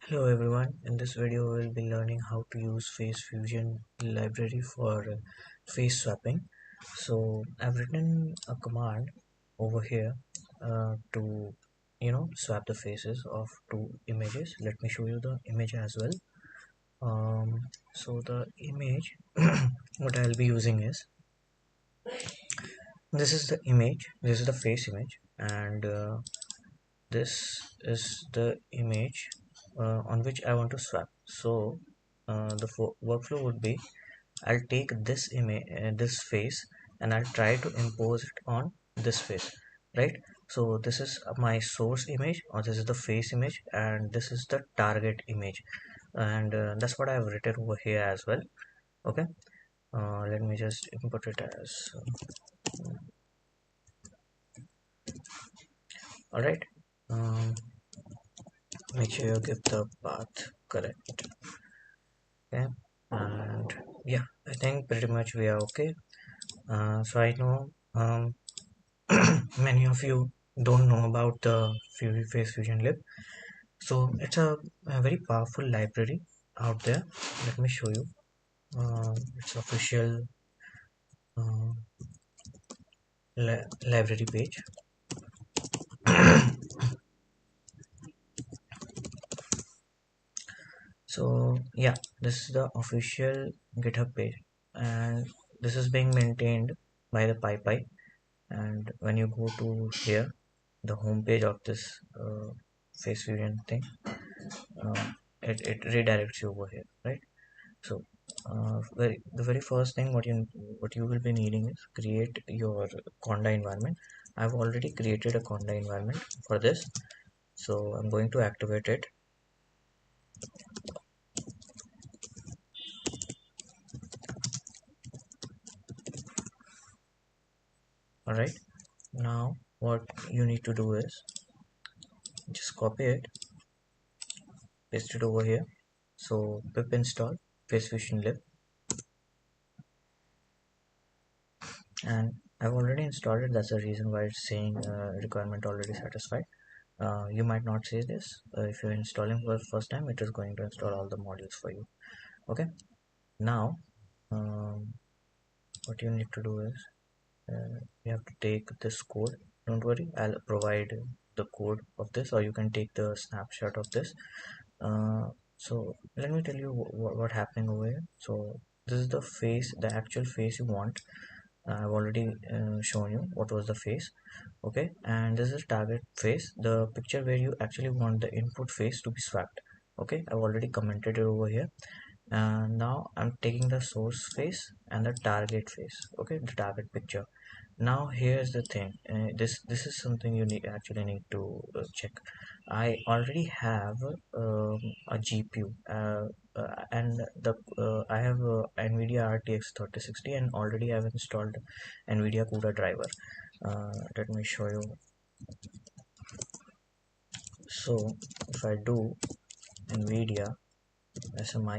Hello everyone, in this video we will be learning how to use FaceFusion library for face swapping. So I've written a command over here to swap the faces of two images. Let me show you the image as well. So the image what I'll be using is this is the image, this is the face image, and this is the image on which I want to swap. So the workflow would be I'll take this image, this face, and I'll try to impose it on this face, right? So this is my source image, or this is the face image, and this is the target image, and that's what I've written over here as well. Okay, let me just input it as all right. Um, Make sure you give the path correct. Okay, and yeah, I think pretty much we are okay. So I know many of you don't know about the FaceFusion lib. So it's a very powerful library out there. Let me show you. It's official uh, library page. So yeah, this is the official GitHub page, and this is being maintained by the PyPy. And when you go to here, the home page of this FaceFusion thing, it redirects you over here, right? So the very first thing what you will be needing is create your conda environment. I've already created a conda environment for this, so I'm going to activate it. All right, now what you need to do is just copy it, paste it over here. So pip install facefusionlib, and I've already installed it. That's the reason why it's saying requirement already satisfied. You might not see this if you're installing for the first time. It is going to install all the modules for you. Okay, now what you need to do is you have to take this code. Don't worry, I'll provide the code of this, or you can take the snapshot of this. So let me tell you what happening over here. So this is the face, the actual face you want. I've already shown you what was the face. Okay, and this is target face, the picture where you actually want the input face to be swapped. Okay, I've already commented it over here, and now I'm taking the source face and the target face. Okay, the target picture. Now here's the thing, this is something you actually need to check. I already have a GPU, and the I have NVIDIA RTX 3060, and already I've installed NVIDIA CUDA driver. Let me show you. So if I do NVIDIA SMI,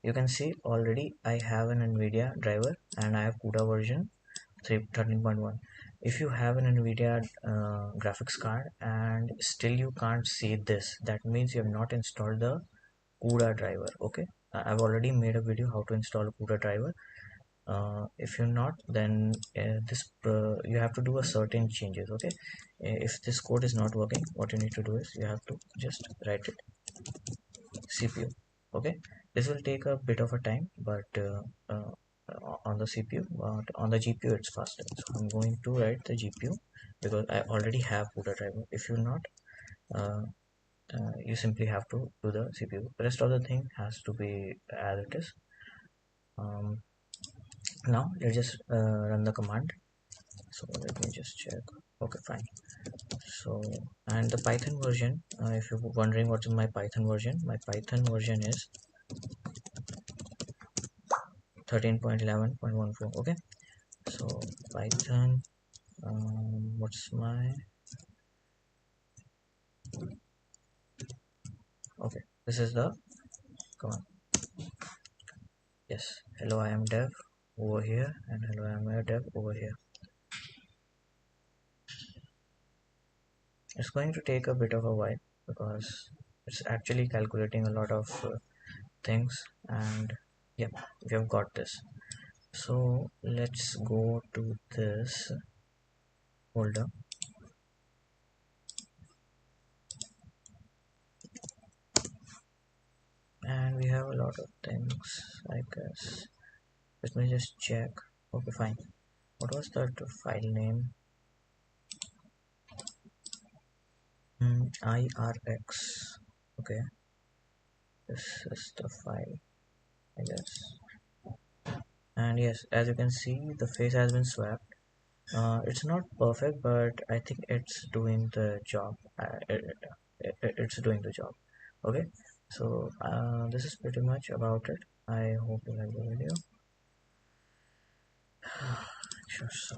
you can see already I have an NVIDIA driver and I have CUDA version 13.1. If you have an NVIDIA graphics card and still you can't see this, that means you have not installed the CUDA driver. Okay, I've already made a video how to install a CUDA driver. If you're not, then you have to do a certain changes. Okay, if this code is not working, what you need to do is you have to just write it CPU. Okay, this will take a bit of a time, but on the CPU, but on the GPU it's faster. So I'm going to write the GPU because I already have CUDA driver. If you're not, uh, you simply have to do the CPU. The rest of the thing has to be as it is. Now let's just run the command. So let me just check. Okay, fine. So, and the Python version, if you're wondering what's my Python version, my Python version is 13.11.14. Okay, so Python, what's my, okay, this is the command. Yes, hello, I am dev over here, and hello, I am a dev over here. It's going to take a bit of a while because it's actually calculating a lot of things, and yeah, we have got this. So let's go to this folder, and we have a lot of things, I guess. Let me just check. Okay, fine. What was that file name? IRX. Okay, this is the file, I guess. And yes, as you can see, the face has been swapped. It's not perfect, but I think it's doing the job. It's doing the job. Okay, so this is pretty much about it. I hope you like the video. Sure. So